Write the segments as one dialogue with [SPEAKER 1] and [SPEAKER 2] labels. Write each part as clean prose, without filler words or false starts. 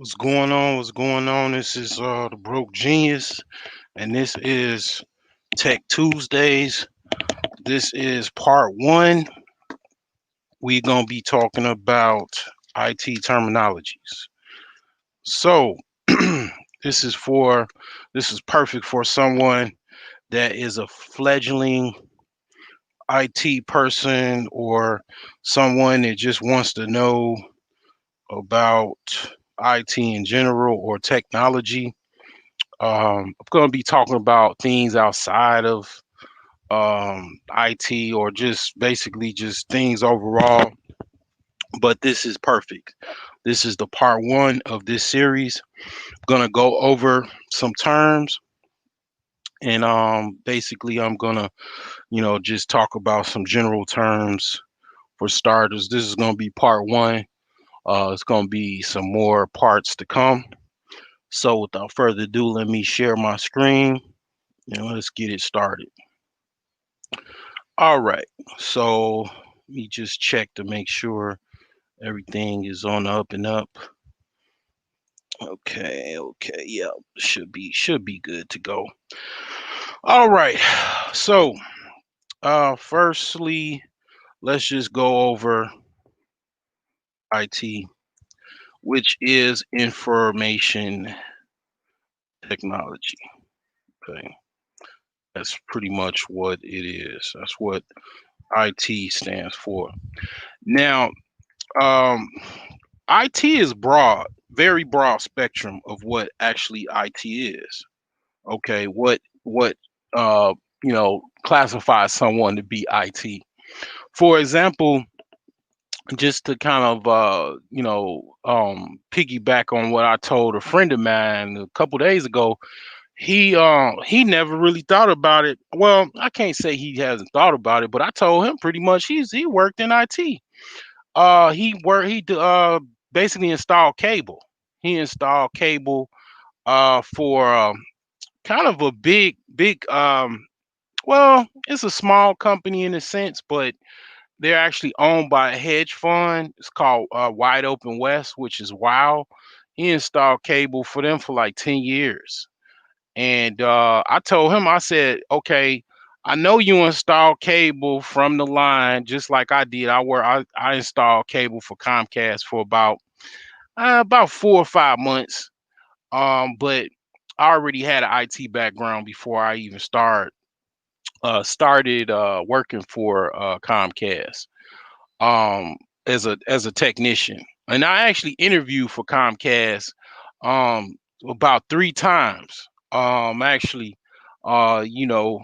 [SPEAKER 1] What's going on? What's going on? This is the Broke Genius, and this is Tech Tuesdays. This is part one. We're gonna be talking about IT terminologies. So this is for this is perfect for someone that is a fledgling IT person or someone that just wants to know about IT in general or technology. I'm going to be talking about things outside of IT or just basically just things overall. But this is perfect. This is the part one of this series. I'm going to go over some terms and basically I'm going to, just talk about some general terms for starters. This is going to be part one. It's going to be some more parts to come. So without further ado, let me share my screen and let's get it started. All right. So let me just check to make sure everything is on the up and up. Okay, yeah, should be good to go. All right. So firstly, let's just go over IT, which is information technology. Okay. That's pretty much what it is. That's what IT stands for. Now, um, IT is broad, very broad spectrum of what actually IT is. Okay, what uh classifies someone to be IT? For example, just to kind of piggyback on what I told a friend of mine a couple days ago, he never really thought about it. Well, I can't say he hasn't thought about it, but I told him pretty much he worked in IT. He basically installed cable. He installed cable for kind of a big well, it's a small company in a sense, but they're actually owned by a hedge fund. It's called Wide Open West, which is WOW. He installed cable for them for like 10 years. And I told him, I said, okay, I know you install cable from the line just like I did. I installed cable for Comcast for about 4 or 5 months. But I already had an IT background before I even started working for Comcast um as a technician. And I actually interviewed for Comcast um about 3 times. Actually you know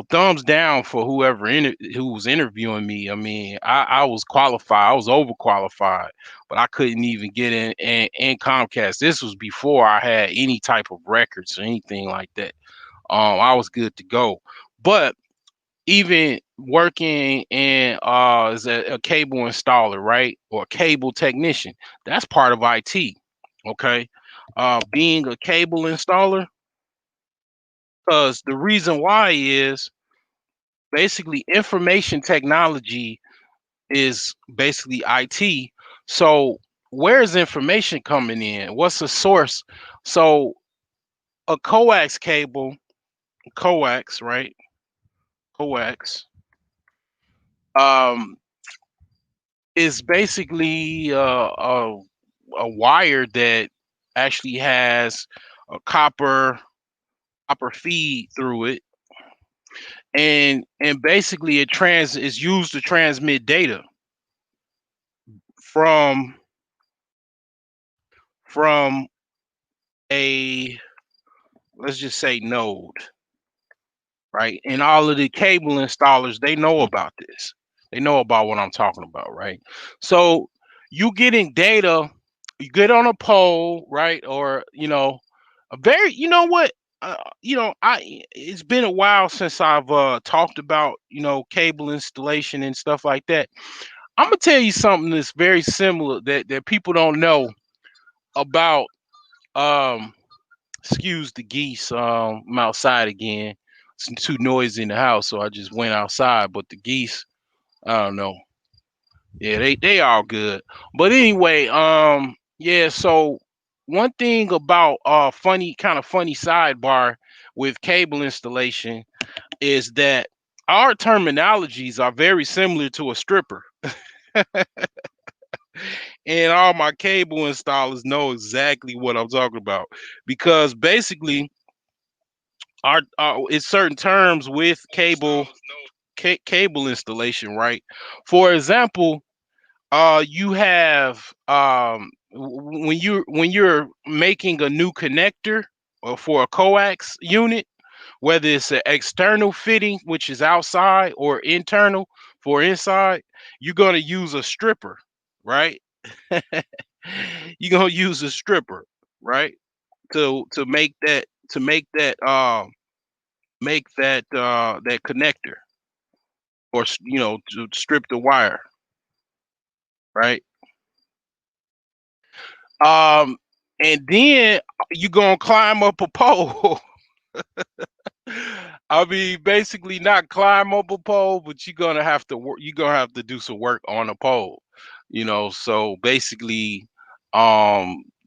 [SPEAKER 1] thumbs down for who was interviewing me. I mean, I was qualified. I was overqualified, but I couldn't even get in Comcast. This was before I had any type of records or anything like that. I was good to go. But even working in as a cable installer, right? Or cable technician, that's part of IT. Okay. Being a cable installer, because the reason why is basically information technology is basically IT. So where's information coming in? What's the source? So a coax cable, coax, right? Coax. Um, is basically a wire that actually has a copper feed through it, and basically it trans is used to transmit data from from a, let's just say, node, right? And all of the cable installers, they know about this. They know about what I'm talking about, right? So you getting data, you get on a pole, right? Or a very, you know what? I it's been a while since I've talked about cable installation and stuff like that. I'm gonna tell you something that's very similar that people don't know about. Um, excuse the geese. I'm outside again. It's too noisy in the house, so I just went outside. But the geese, I don't know. Yeah, they all good. But anyway, yeah. So one thing about funny sidebar with cable installation is that our terminologies are very similar to a stripper, and all my cable installers know exactly what I'm talking about because basically our it's certain terms with cable installation, right? For example, you have when you're making a new connector or for a coax unit, whether it's an external fitting, which is outside, or internal for inside, you're gonna use a stripper, right? You're gonna use a stripper, right? To make that connector, or to strip the wire, right? Um, and then you gonna climb up a pole. I mean, basically not climb up a pole, but you're gonna have to work. You're gonna have to do some work on a pole. So basically,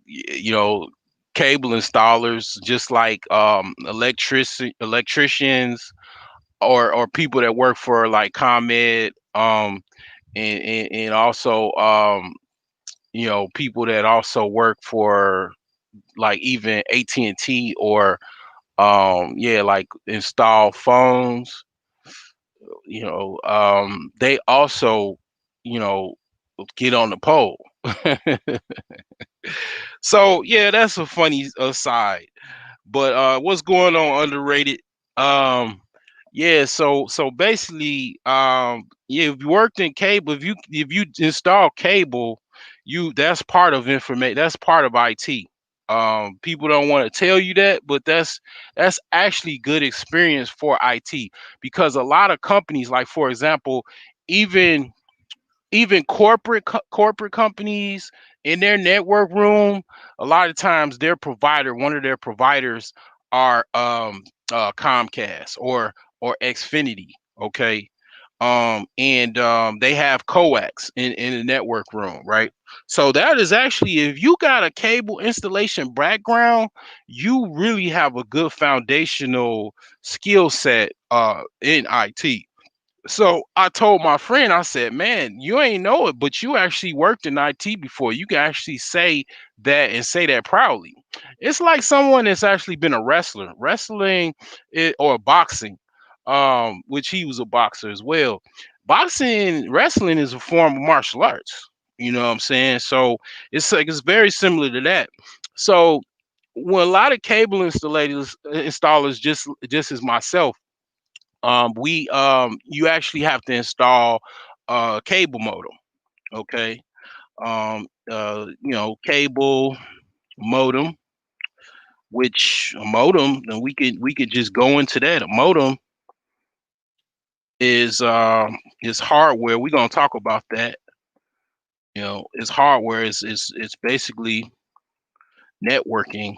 [SPEAKER 1] you know, cable installers, just like electricians, or people that work for like ComEd, and also people that also work for like even AT&T, or yeah, like install phones. They also you know get on the pole. So yeah, that's a funny aside. But what's going on, underrated? Um, yeah, so basically, yeah, if you worked in cable, if you install cable, you that's part of information. That's part of IT. People don't want to tell you that, but that's actually good experience for IT, because a lot of companies, like for example, even even corporate companies in their network room, a lot of times their provider, one of their providers, are Comcast or Xfinity. Okay. And they have coax in the network room, right? So that is actually, if you got a cable installation background, you really have a good foundational skill set in IT. So I told my friend, I said, man, you ain't know it, but you actually worked in IT before. You can actually say that and say that proudly. It's like someone that's actually been a wrestler, or boxing, which he was a boxer as well. Boxing, wrestling is a form of martial arts. You know what I'm saying? So it's like it's very similar to that. So when a lot of cable installers just as myself, we you actually have to install cable modem. Okay. Cable modem, which a modem, and we could just go into that. A modem is hardware. We're gonna talk about that. It's hardware. It's basically networking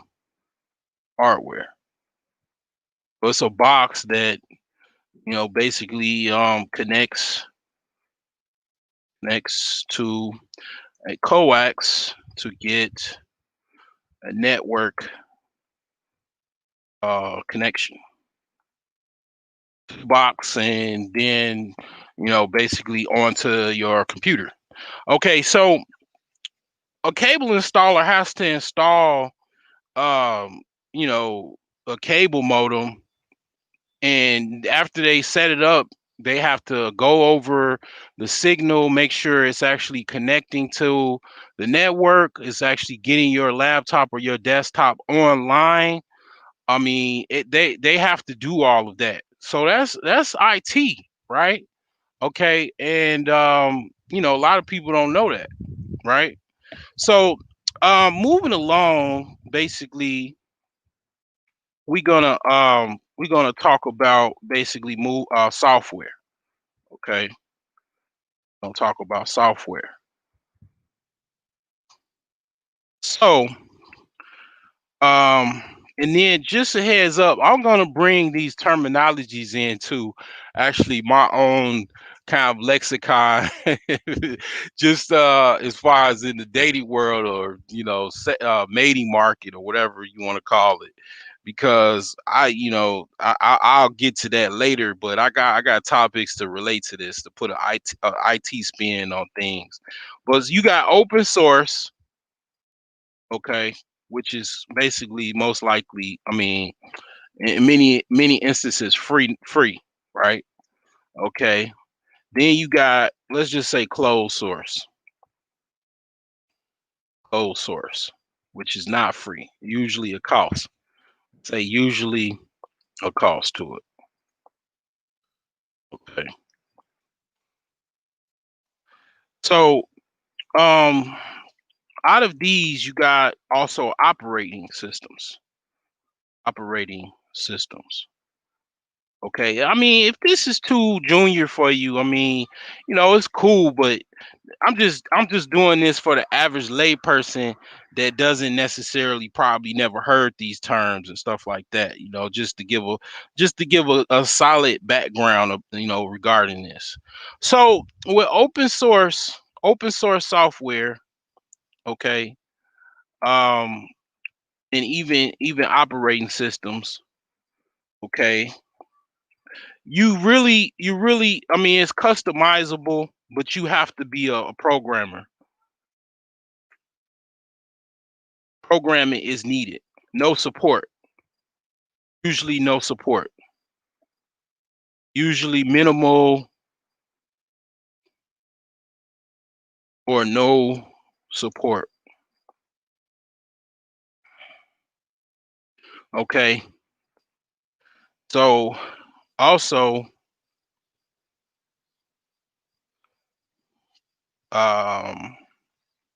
[SPEAKER 1] hardware. So it's a box that basically connects to a coax to get a network connection box, and then basically onto your computer. Okay, so a cable installer has to install um you know a cable modem, and after they set it up, they have to go over the signal, make sure it's actually connecting to the network, it's actually getting your laptop or your desktop online. I mean, they have to do all of that. So that's IT, right? Okay, and a lot of people don't know that, right? So, moving along, basically, we're gonna talk about basically move software. Okay, gonna talk about software. So, Um, and then just a heads up, I'm gonna bring these terminologies into actually my own kind of lexicon, just as far as in the dating world, or mating market, or whatever you want to call it. Because I'll get to that later, but I got topics to relate to this, to put an IT spin on things. But you got open source, okay, which is basically most likely, I mean, in many instances, free, right? Okay. Then you got, let's just say, closed source, which is not free, usually a cost. Say usually a cost to it. Okay. So, um, out of these, you got also Operating systems. Okay. I mean, if this is too junior for you, I mean, it's cool, but I'm just doing this for the average layperson that doesn't necessarily probably never heard these terms and stuff like that. Just to give a solid background of regarding this. So with open source software, okay, um, and even operating systems, okay, I mean, it's customizable, but you have to be a programmer. Programming is needed. No support. Usually no support. Usually minimal or no support. Okay. So also, um,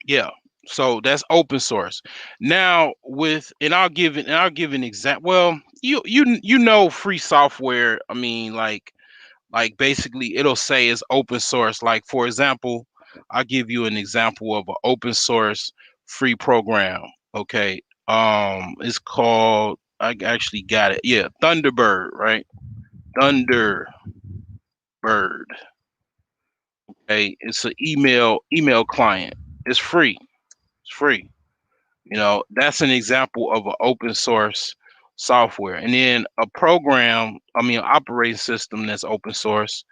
[SPEAKER 1] yeah. So that's open source. Now with and I'll give an example. Well, you know free software. I mean, like basically it'll say it's open source. Like for example, I'll give you an example of an open source free program. Okay. It's called I actually got it. Yeah, Thunderbird, right? Thunderbird. Okay. It's an email client. It's free. It's free. You know, that's an example of an open source software. And then a program, I mean, an operating system that's open source,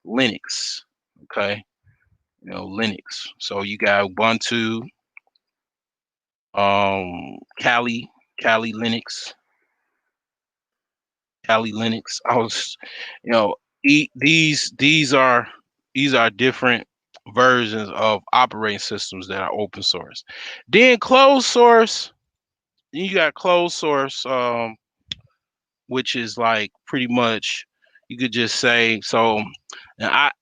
[SPEAKER 1] Linux. Okay. You know, Linux. So you got Ubuntu, Kali, Kali Linux, Kali Linux. I was, you know, these are different versions of operating systems that are open source. Then closed source, you got closed source. Which is like pretty much you could just say so.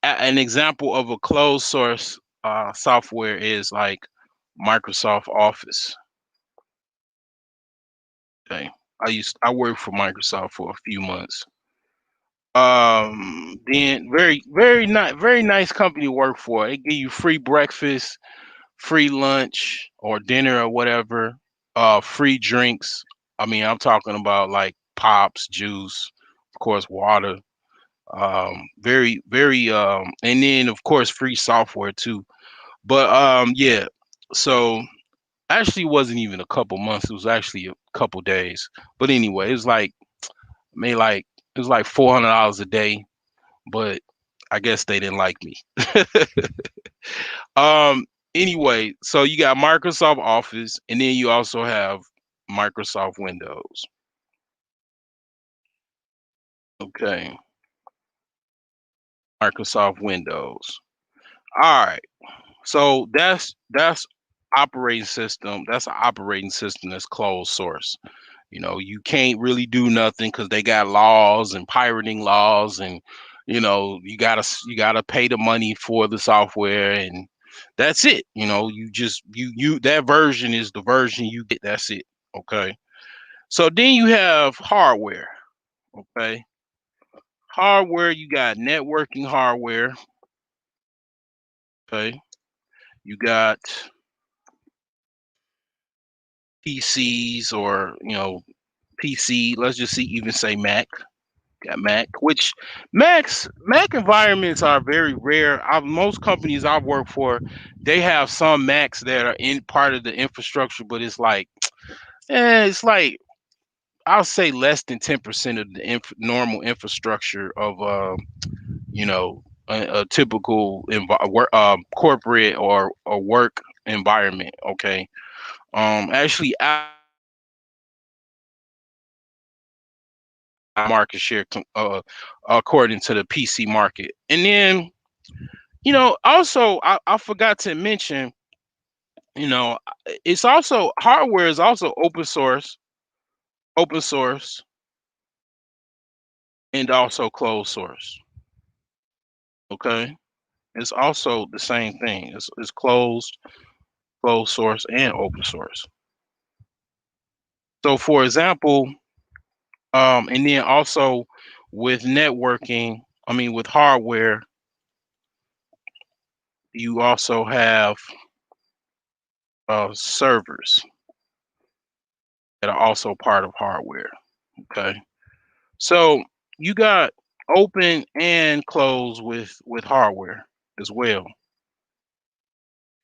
[SPEAKER 1] An example of a closed source software is like Microsoft Office. Okay, I worked for Microsoft for a few months. Then very nice company to work for. They give you free breakfast, free lunch or dinner or whatever, free drinks. I mean, I'm talking about like pops, juice, of course, water. Very and then of course free software too. But yeah, so actually it wasn't even a couple months, it was actually a couple days. But anyway, it was like made like it was like $400 a day, but I guess they didn't like me. um anyway, so you got Microsoft Office and then you also have Microsoft Windows. Okay, Microsoft Windows. All right. So that's operating system. That's an operating system that's closed source. You know, you can't really do nothing because they got laws and pirating laws, and you know you gotta pay the money for the software, and that's it. You know, you just you that version is the version you get. That's it. Okay. So then you have hardware. Okay, hardware. You got networking hardware. Okay, you got PCs or PC. Let's just see, even say Mac. Got Mac, which Mac environments are very rare. Most companies I've worked for, they have some Macs that are in part of the infrastructure, but it's like I'll say less than 10% of the normal infrastructure of a typical corporate or a work environment. Okay, actually, market share according to the PC market. And then, also I forgot to mention, you know, it's also hardware is also open source, and also closed source. Okay, it's also the same thing. It's closed source, and open source. So, for example, and then also with networking, I mean with hardware, you also have servers that are also part of hardware. Okay, so you got open and closed with hardware as well.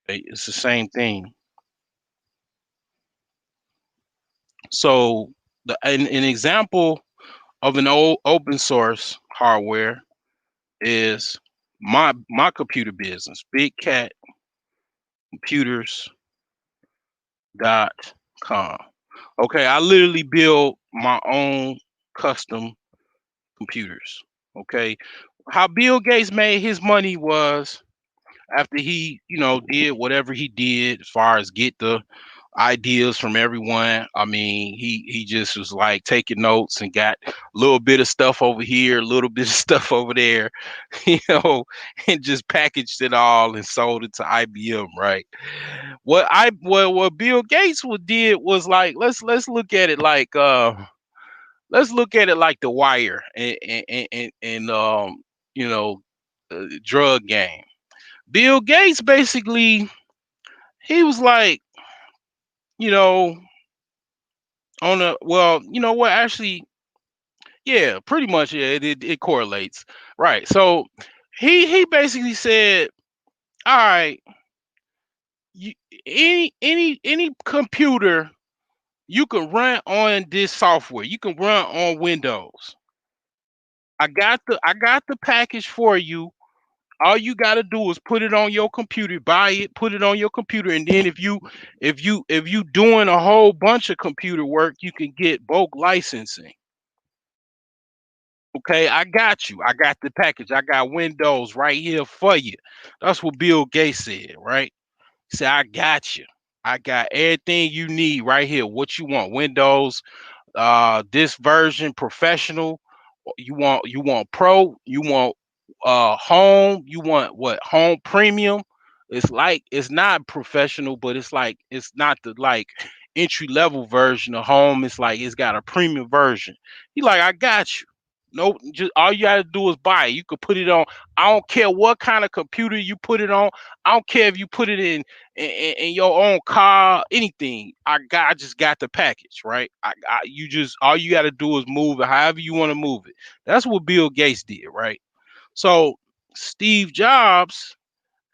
[SPEAKER 1] Okay? It's the same thing. So an example of an old open source hardware is my computer business, Big Cat Computers.com. Okay, I literally build my own custom computers. Okay, how Bill Gates made his money was after he, did whatever he did as far as get the ideas from everyone. I mean, he just was like taking notes and got a little bit of stuff over here, a little bit of stuff over there, you know, and just packaged it all and sold it to IBM, right? What Bill Gates would did was like, let's look at it like let's look at it like the wire and you know, drug game. Bill Gates basically, he was like, you know, on a, well, you know what, actually, yeah, pretty much, yeah, it correlates, right? So he basically said, all right, you, any computer you can run on this software, you can run on Windows. I got the package for you. All you got to do is put it on your computer, buy it, put it on your computer, and then if you doing a whole bunch of computer work, you can get bulk licensing. Okay, I got you. I got the package. I got Windows right here for you. That's what Bill Gates said, right? He said, I got you. I got everything you need right here. What you want? Windows, this version professional, you want pro, you want home, you want what, home premium. It's like, it's not professional, but it's like, it's not the like entry level version of home. It's like it's got a premium version. He like, I got you. No, just all you gotta do is buy it. You could put it on. I don't care what kind of computer you put it on. I don't care if you put it in your own car, anything. I just got the package, right? You just, all you got to do is move it however you want to move it. That's what Bill Gates did, right? So Steve Jobs,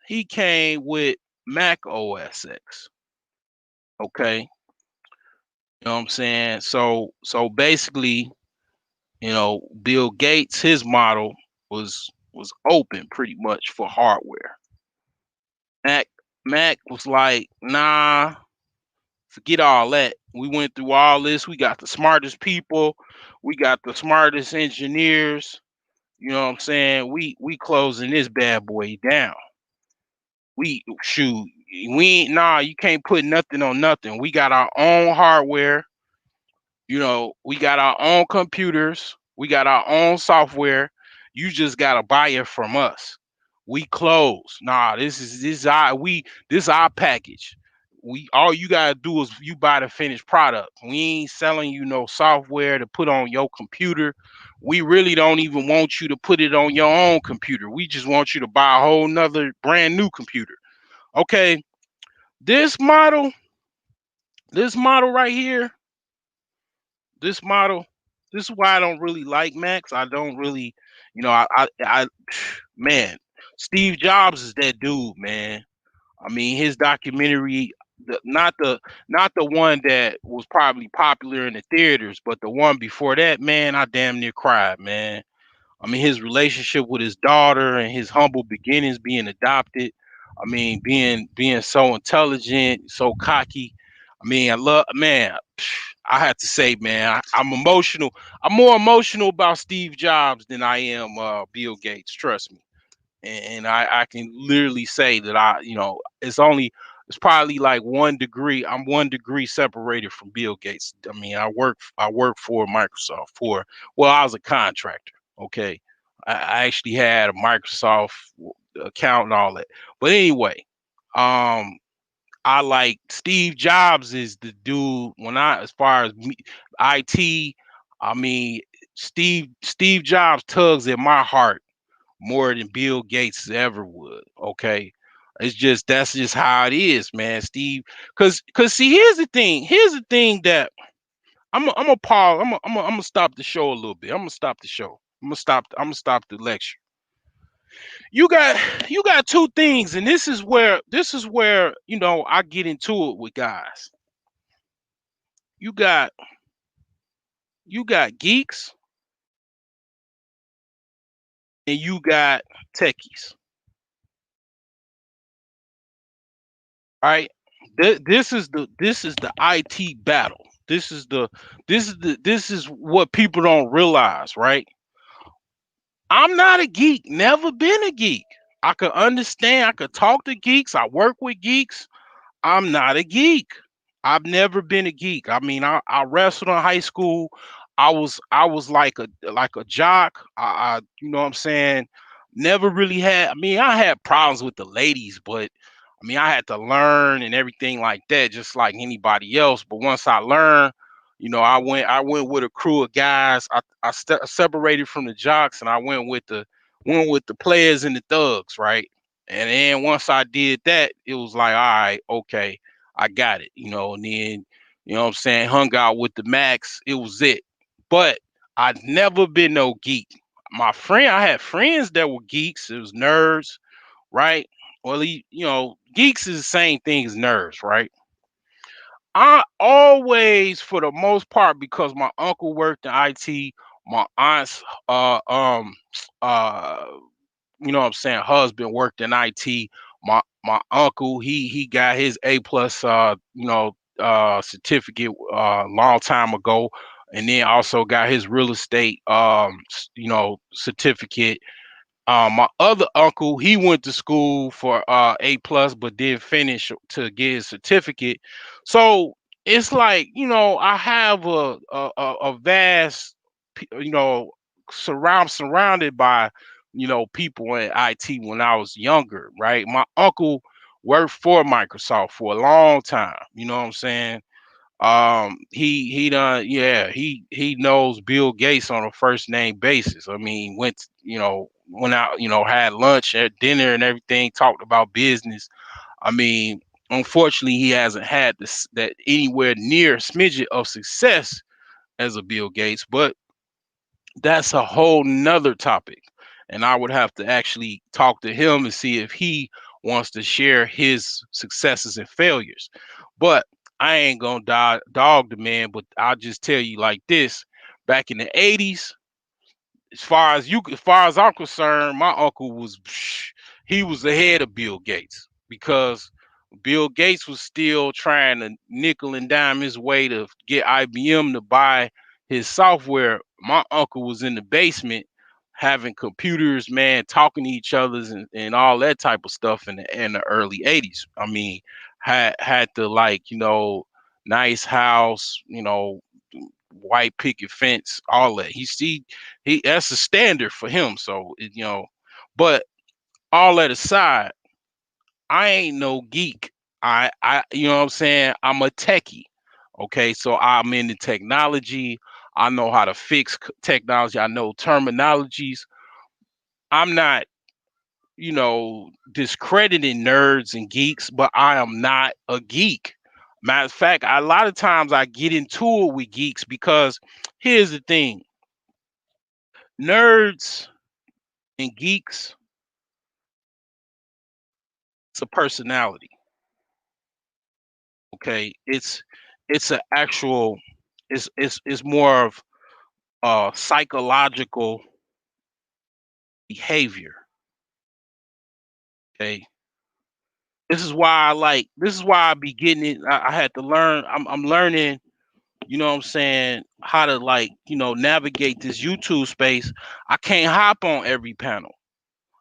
[SPEAKER 1] he came with Mac OS X. Okay, you know what I'm saying? So basically, Bill Gates, his model was open pretty much for hardware. Mac Mac was like, nah, forget all that. We went through all this. We got the smartest people. We got the smartest engineers. You know what I'm saying? We closing this bad boy down. We shoot. We ain't, nah. You can't put nothing on nothing. We got our own hardware. We got our own computers. We got our own software. You just gotta buy it from us. We close. Nah, this is our package. We, all you gotta do is you buy the finished product. We ain't selling you no software to put on your computer. We really don't even want you to put it on your own computer. We just want you to buy a whole nother brand new computer. Okay, this model, this model right here, this model, this is why I don't really like Max. I don't really, man, Steve Jobs is that dude, man. I mean, his documentary, not the one that was probably popular in the theaters, but the one before that, man, I damn near cried, man. I mean, his relationship with his daughter and his humble beginnings, being adopted. I mean, being so intelligent, so cocky. I mean, I love, man. I have to say, man, I'm emotional. I'm more emotional about Steve Jobs than I am Bill Gates. Trust me, and I can literally say that it's probably like 1 degree. I'm 1 degree separated from Bill Gates. I mean, I work for Microsoft for, well, I was a contractor. Okay, I actually had a Microsoft account and all that. But anyway, um, I like Steve Jobs is the dude when I, as far as me, IT. I mean, Steve Jobs tugs at my heart more than Bill Gates ever would. Okay. It's just, that's just how it is, man. Steve, cause see, here's the thing. Here's the thing that I'm gonna pause. I'm gonna stop the show a little bit. I'm gonna stop the show. I'm gonna stop the lecture. You got two things, and this is where I get into it with guys. You got you got geeks and you got techies. All right. This is the IT battle. This is what people don't realize, right? I'm not a geek, never been a geek. I could understand, I could talk to geeks, I work with geeks. I'm not a geek. I've never been a geek. I mean, I wrestled in high school. I was like a jock. You know what I'm saying? Never really had. I mean, I had problems with the ladies, but I mean, I had to learn and everything like that, just like anybody else. But once I learned, I went with a crew of guys. Separated from the jocks, and I went with the players and the thugs, right? And then once I did that, it was like, all right, okay, I got it, and then, what I'm saying, hung out with the Max, it was it. But I'd never been no geek. I had friends that were geeks, it was nerds, right? Well, geeks is the same thing as nerds, right? I always, for the most part, because my uncle worked in IT, my aunt's uh what I'm saying, husband worked in IT. My uncle, he got his A plus certificate long time ago, and then also got his real estate certificate. My other uncle, he went to school for A plus, but didn't finish to get his certificate. So it's like, I have a vast, surrounded by, people in IT when I was younger, right? My uncle worked for Microsoft for a long time. You know what I'm saying? He done, yeah, he knows Bill Gates on a first name basis. I mean, went out, had lunch at dinner and everything, talked about business. I mean, unfortunately, he hasn't had this that anywhere near smidget of success as a Bill Gates, but that's a whole nother topic. And I would have to actually talk to him and see if he wants to share his successes and failures. But I ain't gonna dog the man, but I'll just tell you like this. Back in the 80s, as far as I'm concerned, my uncle he was ahead of Bill Gates because Bill Gates was still trying to nickel and dime his way to get IBM to buy his software. My uncle was in the basement having computers, man, talking to each others and all that type of stuff in the early 80s. I mean, had the like, nice house, white picket fence, all that. He that's a standard for him. So but all that aside, I ain't no geek. You know what I'm saying? I'm a techie. Okay, so I'm into technology. I know how to fix technology. I know terminologies. I'm not, discrediting nerds and geeks, but I am not a geek. Matter of fact, a lot of times I get into it with geeks because here's the thing: nerds and geeks, it's a personality. Okay, it's an actual, it's more of psychological behavior. Okay, this is why I be getting it. I had to learn. I'm learning. You know what I'm saying? How to, like, navigate this YouTube space. I can't hop on every panel.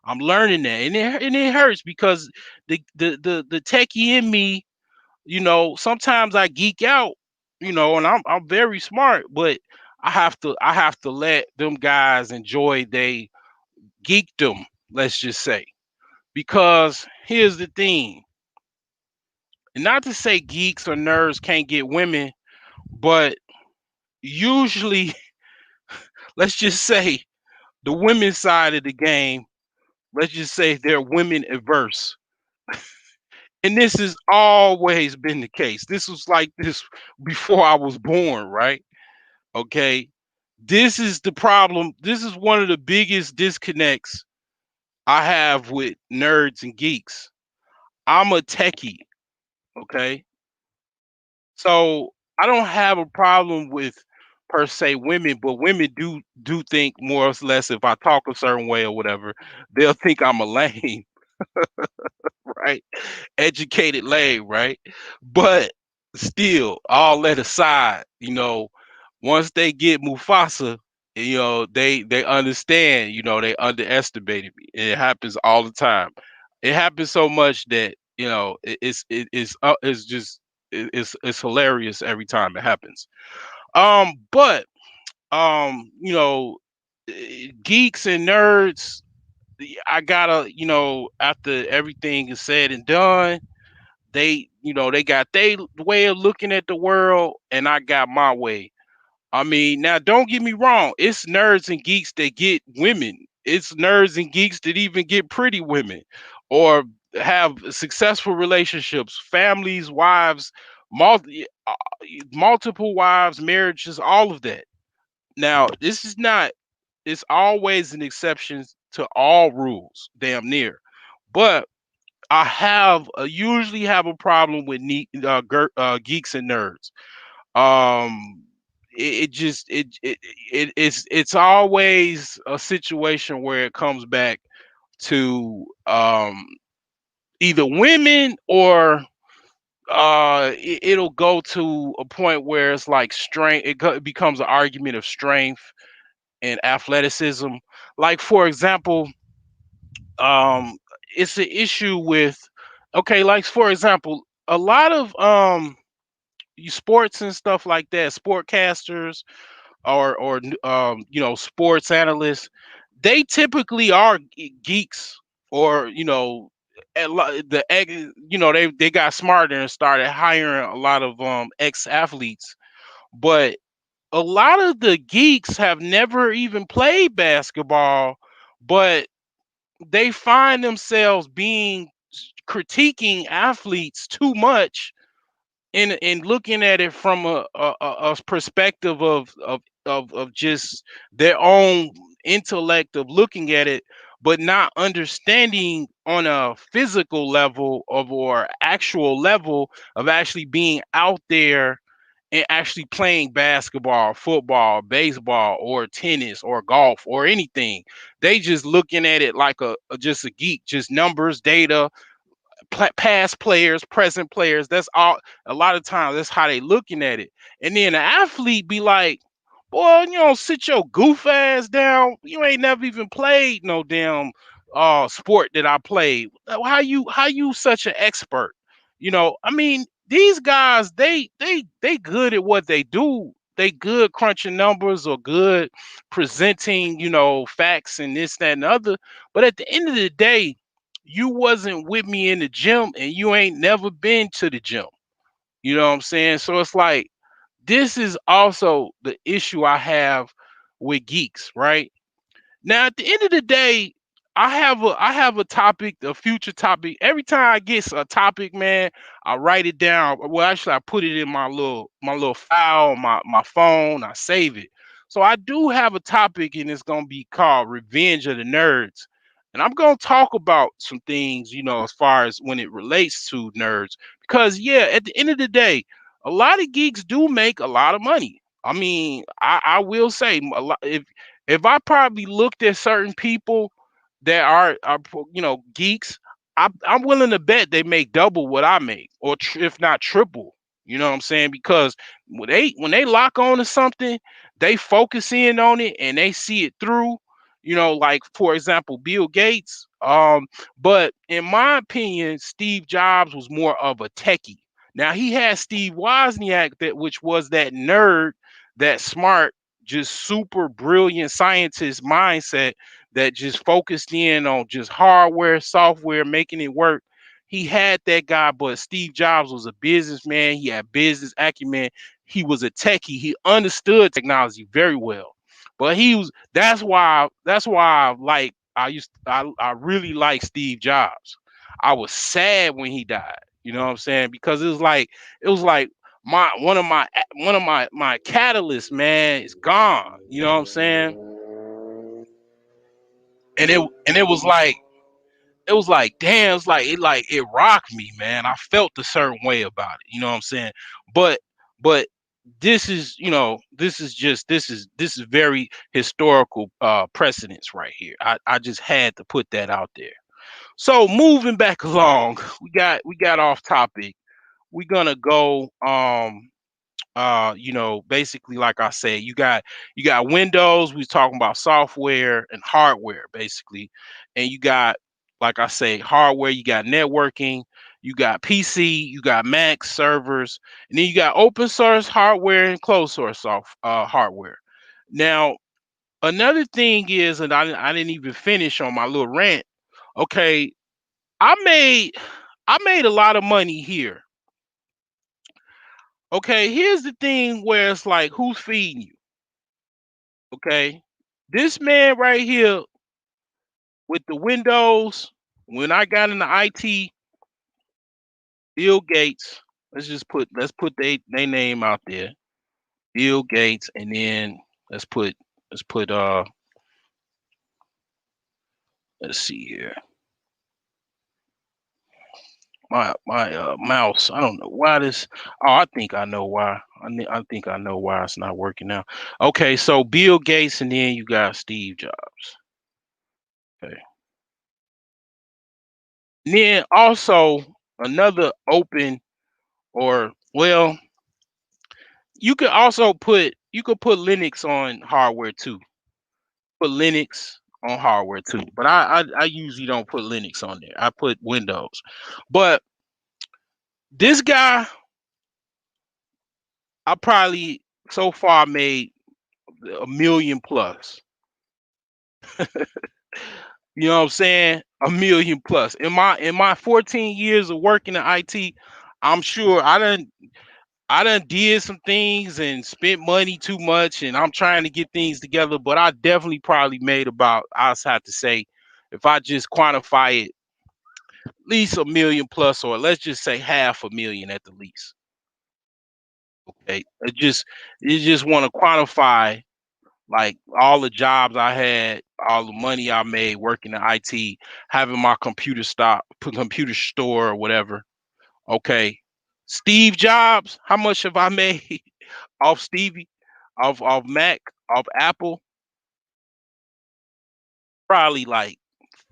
[SPEAKER 1] I'm learning that, and it hurts because the techie in me, sometimes I geek out, and I'm very smart, but I have to let them guys enjoy they geekdom, let's just say. Because here's the thing, and not to say geeks or nerds can't get women, but usually, let's just say the women's side of the game, let's just say they're women averse. And this has always been the case. This was like this before I was born, right? Okay. This is the problem. This is one of the biggest disconnects I have with nerds and geeks. I'm a techie, okay? So I don't have a problem with per se women, but women do think more or less if I talk a certain way or whatever, they'll think I'm a lame, right? Educated lame, right? But still, all that aside, once they get Mufasa, they understand, they underestimated me. It happens all the time. It happens so much that, it's just it's hilarious every time it happens. But you know, geeks and nerds, I gotta, after everything is said and done, they got their way of looking at the world, and I got my way. I mean, now don't get me wrong, it's nerds and geeks that get women. It's nerds and geeks that even get pretty women or have successful relationships, families, wives, multiple wives, marriages, all of that. Now, this is not, it's always an exception to all rules, damn near. But usually have a problem with geeks and nerds. It just it's always a situation where it comes back to either women or it'll go to a point where it's like strength. It becomes an argument of strength and athleticism. Like for example, um, it's an issue with, okay, like for example, a lot of sports and stuff like that, sportcasters or sports analysts, they typically are geeks or they got smarter and started hiring a lot of ex athletes, but a lot of the geeks have never even played basketball, but they find themselves being critiquing athletes too much and looking at it from a perspective of just their own intellect of looking at it, but not understanding on a physical level of or actual level of actually being out there and actually playing basketball, football, baseball, or tennis, or golf, or anything. They just looking at it like just a geek, just numbers, data, past players, present players. That's all. A lot of times, that's how they looking at it. And then the athlete be like, "Boy, you don't sit your goof ass down. You ain't never even played no damn sport that I played. How you such an expert? I mean, these guys, they good at what they do. They good crunching numbers or good presenting, facts and this, that, and the other. But at the end of the day, you wasn't with me in the gym and you ain't never been to the gym. You know what I'm saying? So it's like this is also the issue I have with geeks, right? Now, at the end of the day, I have a topic, a future topic. Every time I get a topic, man, I write it down. Well, actually, I put it in my little file, on my phone. I save it. So I do have a topic, and it's gonna be called "Revenge of the Nerds." And I'm gonna talk about some things, as far as when it relates to nerds, because yeah, at the end of the day, a lot of geeks do make a lot of money. I mean, I will say a lot. If I probably looked at certain people that are geeks, I'm willing to bet they make double what I make, or if not triple. You know what I'm saying? Because when they lock on to something, they focus in on it and they see it through. Like for example, Bill Gates. But in my opinion, Steve Jobs was more of a techie. Now he had Steve Wozniak, which was that nerd, that smart, just super brilliant scientist mindset that just focused in on just hardware, software, making it work. He had that guy, but Steve Jobs was a businessman. He had business acumen. He was a techie. He understood technology very well. But that's why I really like Steve Jobs. I was sad when he died. You know what I'm saying? Because it was like one of my catalysts, man, is gone. You know what I'm saying? And it was like damn, it rocked me, man. I felt a certain way about it. You know what I'm saying? But but this is very historical precedence right here. I just had to put that out there. So moving back along, we got off topic. We're gonna go basically, like I said, you got Windows. We was talking about software and hardware basically, and you got, like I say, hardware. You got networking. you got PC, you got Mac servers, and then you got open source hardware and closed source hardware. Now, another thing is, and I didn't even finish on my little rant. Okay, I made I made a lot of money here. Okay, here's the thing where it's like, who's feeding you? Okay, this man right here with the Windows. When I got into IT, Bill Gates. Let's put they name out there. Bill Gates, and then let's put let's see here. My mouse. I don't know why this. Oh, I think I know why. I think I know why it's not working now. Okay, so Bill Gates, and then you got Steve Jobs. Okay, and then also another open, or well, you could put Linux on hardware too. Put Linux on hardware too, but I usually don't put Linux on there. I put Windows. But this guy, I probably so far made a million plus. You know what I'm saying? A million plus. In my 14 years of working in IT, I'm sure I done did some things and spent money too much, and I'm trying to get things together, but I definitely probably made about, I just have to say, if I just quantify it, at least a million plus, or let's just say half a million at the least. Okay. You just want to quantify like all the jobs I had, all the money I made working in IT, having my computer store or whatever. Okay. Steve Jobs, how much have I made off Stevie, off Mac, off Apple? Probably like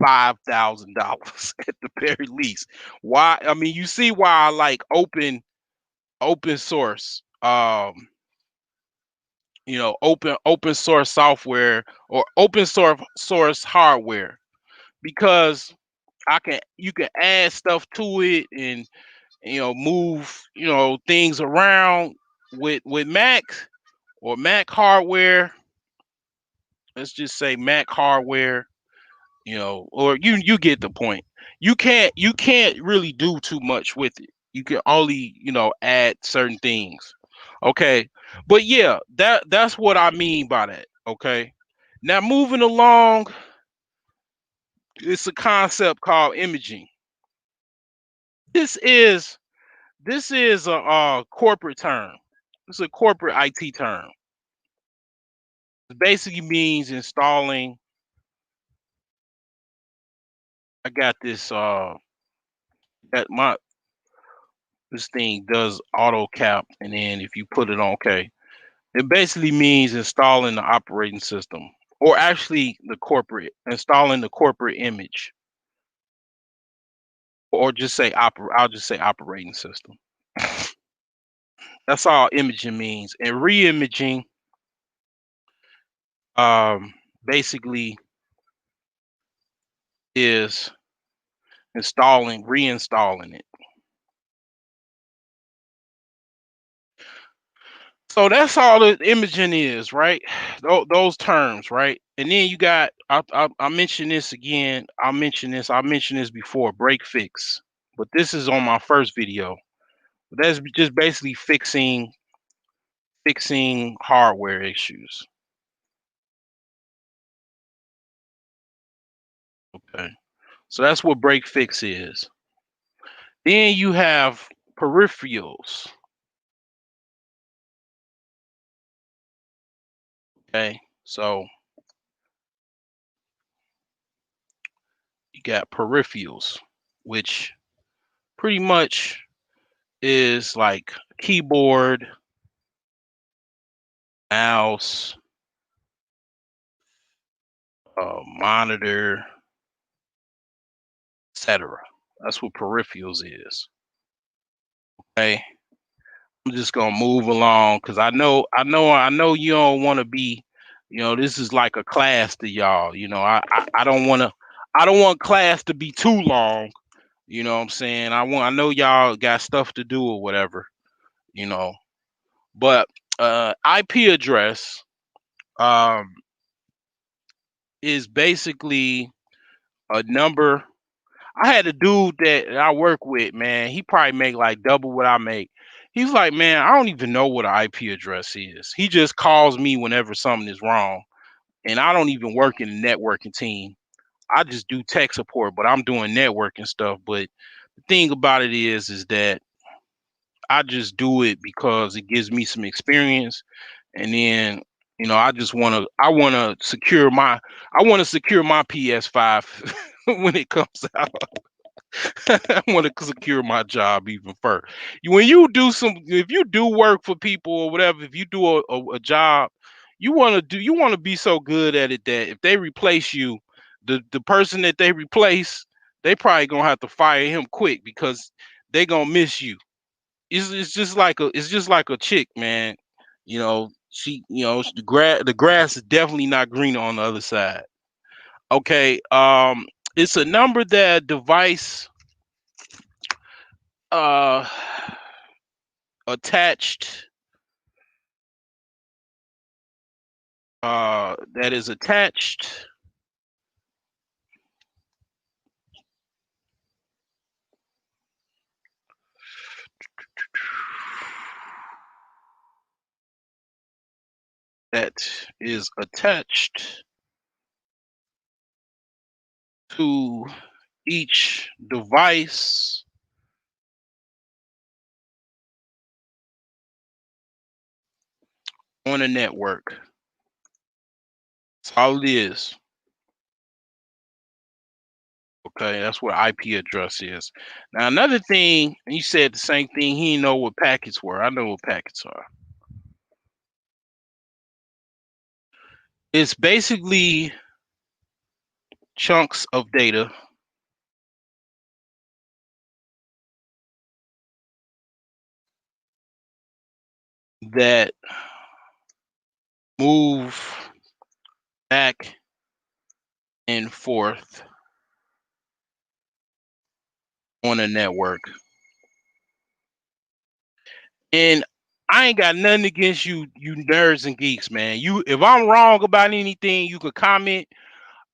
[SPEAKER 1] $5,000 at the very least. Why? I mean, you see why I like open source. Open source software or open source hardware, because I can you can add stuff to it, and move things around with Mac or Mac hardware. Let's just say Mac hardware, or you get the point. You can't really do too much with it. You can only add certain things. Okay, but yeah, that's what I mean by that. Okay, now moving along, it's a concept called imaging. This is a corporate term. It's a corporate IT term. It basically means installing. I got this. At my This thing does auto cap, and then if you put it on, okay, it basically means installing the operating system, or actually the corporate installing the corporate image, or just say I'll just say operating system. That's all imaging means. And re-imaging, um, basically is reinstalling it. So that's all the imaging is, right? Those terms, right? And then you got, I mentioned this again. I mentioned this before, break fix. But this is on my first video. That's just basically fixing hardware issues. Okay. So that's what break fix is. Then you have peripherals. Okay. So you got peripherals, which pretty much is like keyboard, mouse, monitor, etc. That's what peripherals is. Okay. I'm just gonna move along because I know you don't want to be, this is like a class to y'all. I don't want class to be too long. You know what I'm saying? I know y'all got stuff to do or whatever, you know. But IP address um is basically a number. I had a dude that I work with, man. He probably make like double what I make. He's like, man, I don't even know what an IP address is. He just calls me whenever something is wrong. And I don't even work in the networking team. I just do tech support, but I'm doing networking stuff. But the thing about it is that I just do it because it gives me some experience. And then, I want to secure my PS5 when it comes out. I want to secure my job even first. When you do if you do work for people or whatever, if you do a job, you want to be so good at it that if they replace you, the person that they replace, they probably gonna have to fire him quick because they gonna miss you. It's just like a chick, man. The grass is definitely not greener on the other side. Okay, it's a number that device uh attached that is attached that is attached to each device on a network. That's all it is. Okay, that's what IP address is. Now another thing, you said the same thing. He didn't know what packets were. I know what packets are. It's basically chunks of data that move back and forth on a network. And I ain't got nothing against you nerds and geeks, man. If I'm wrong about anything, you could comment.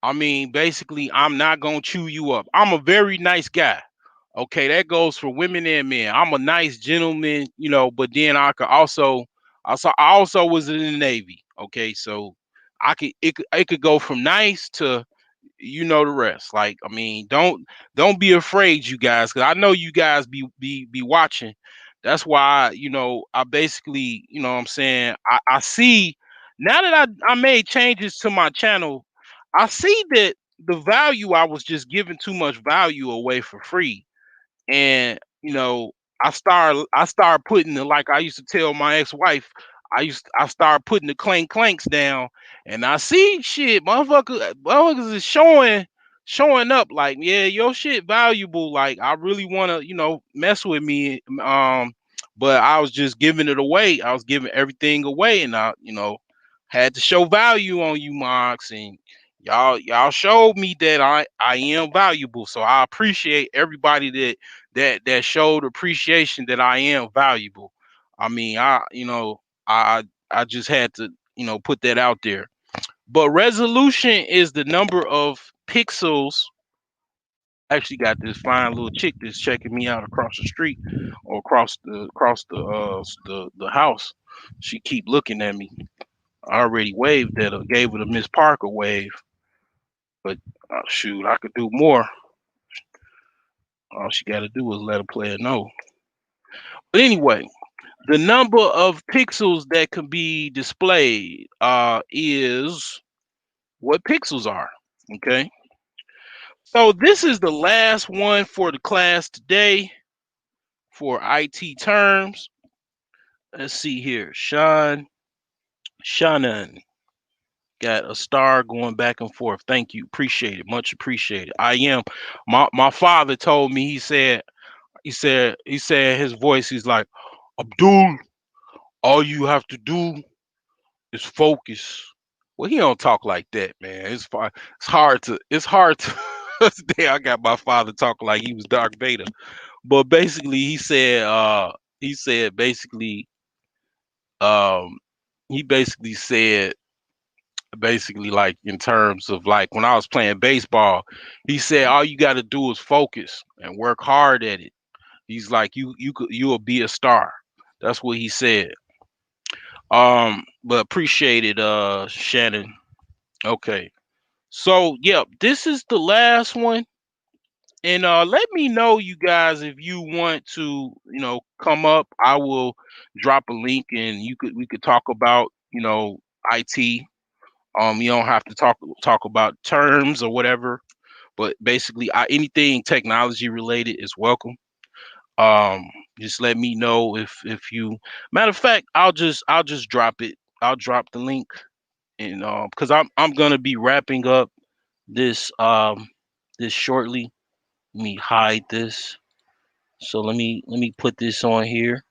[SPEAKER 1] I mean, basically, I'm not gonna chew you up. I'm a very nice guy. Okay, that goes for women and men. I'm a nice gentleman, but then I also was in the Navy. Okay, so it could go from nice to the rest. Like, I mean, don't be afraid, you guys, because I know you guys be watching. That's why, I basically, what I'm saying, I see now that I made changes to my channel. I see that the value I was just giving too much value away for free. And I started putting the, like I used to tell my ex-wife, I started putting the clanks down, and I see shit, motherfuckers is showing up like, yeah, your shit valuable, like I really want to mess with me, but I was just giving it away. I was giving everything away, and I had to show value on you, Mox, and y'all showed me that I am valuable. So I appreciate everybody that showed appreciation that I am valuable. I mean, I just had to, put that out there. But resolution is the number of pixels. I actually got this fine little chick that's checking me out across the street or across the house. She keep looking at me. I already waved at her, gave her the Miss Parker wave, but shoot, I could do more. All she got to do is let a player know. But anyway, the number of pixels that can be displayed is what pixels are. Okay. So this is the last one for the class today for IT terms. Let's see here. Shannon got a star going back and forth. Thank you. Appreciate it. Much appreciated. I am. My father told me, he said his voice, he's like, Abdul, all you have to do is focus. Well, he don't talk like that, man. It's hard to Damn, I got my father talking like he was Darth Vader. But basically, he said basically, um, he basically said basically like in terms of like when I was playing baseball, he said all you got to do is focus and work hard at it. He's like you will be a star. That's what he said. But appreciate it, Shannon. Okay. So, yeah, this is the last one. And let me know, you guys, if you want to, come up. I will drop a link, and we could talk about, IT. You don't have to talk about terms or whatever, but basically, anything technology related is welcome. Um, just let me know if you. Matter of fact, I'll just drop it. I'll drop the link, and because I'm gonna be wrapping up this shortly. Let me hide this. So let me put this on here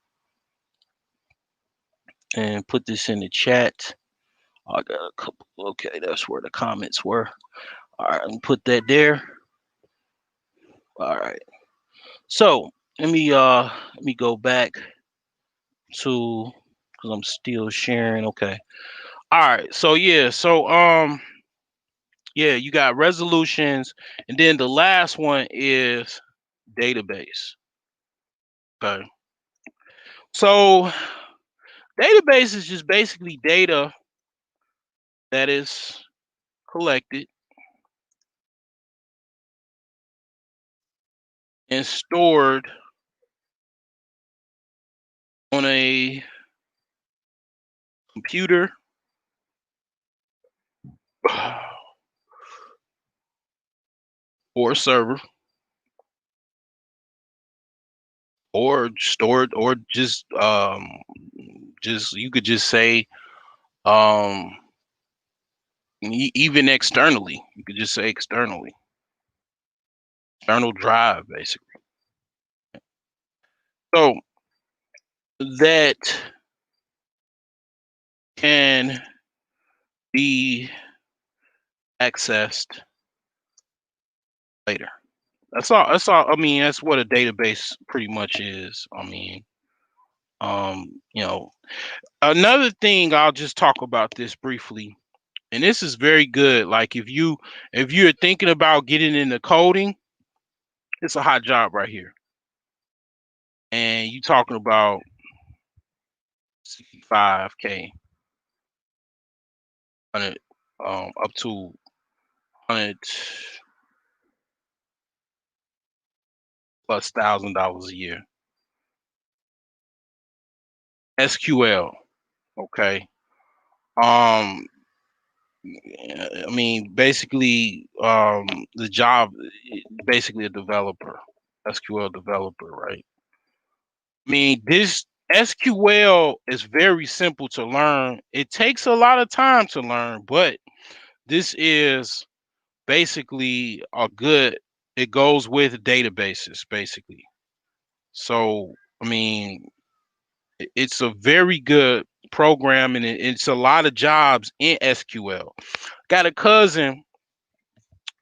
[SPEAKER 1] and put this in the chat. I got a couple. Okay, that's where the comments were. All right, let me put that there. All right. So let me go back to because I'm still sharing. Okay. All right. So yeah. So yeah, you got resolutions, and then the last one is database. Okay. So database is just basically data that is collected and stored on a computer or server, or stored, or just you could just say um even externally. You could just say externally. External drive, basically. So that can be accessed later. That's all. That's all. I mean, that's what a database pretty much is. I mean, you know, another thing I'll just talk about this briefly, and this is very good. Like if you're thinking about getting into coding, it's a hot job right here. And you talking about 65K, 100, up to 100 plus $1,000 a year. SQL, okay. Um, I mean, basically, the job, basically a developer, SQL developer, right? I mean, this SQL is very simple to learn. It takes a lot of time to learn, but this is basically it goes with databases, basically. So, I mean, it's a very good program, and it's a lot of jobs in SQL. Got a cousin.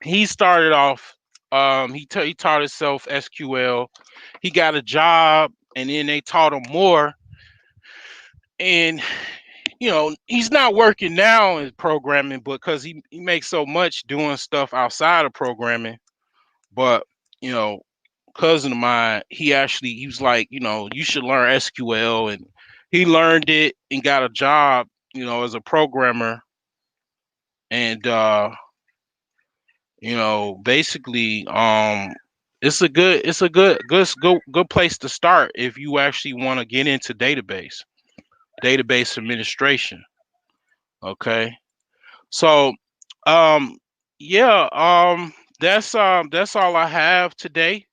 [SPEAKER 1] He started off. He taught himself SQL. He got a job, and then they taught him more. And he's not working now in programming because he makes so much doing stuff outside of programming. But you know, cousin of mine, he was like, you should learn SQL, and he learned it and got a job, as a programmer. And basically, it's a good place to start if you actually want to get into database administration. Okay. So, um, yeah, that's all I have today.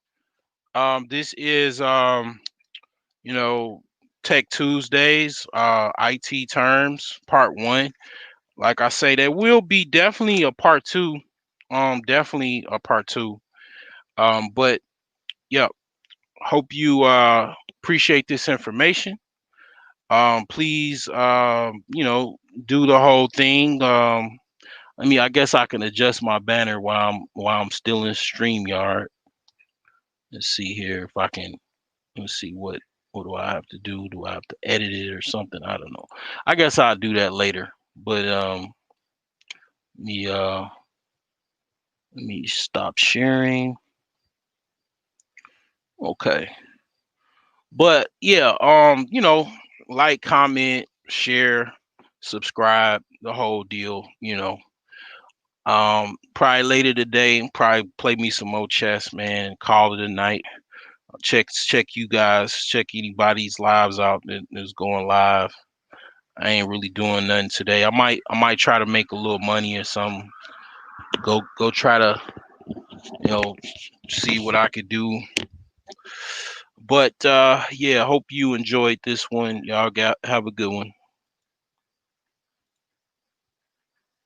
[SPEAKER 1] This is you know, Tech Tuesdays, IT terms, part one. Like I say, there will be definitely a part two. Definitely a part two. But yeah, hope you appreciate this information. Please, do the whole thing. I guess I can adjust my banner while I'm still in StreamYard. Let's see here if I can. Let's see what do I have to do? Do I have to edit it or something? I don't know. I guess I'll do that later. But let me uh let me stop sharing. Okay. But yeah, like, comment, share, subscribe, the whole deal. Probably later today, probably play me some more chess, man. Call it a night. Check you guys, check anybody's lives out that's going live. I ain't really doing nothing today. I might try to make a little money or something. Go try to, you know, see what I could do. But yeah, hope you enjoyed this one. Y'all have a good one.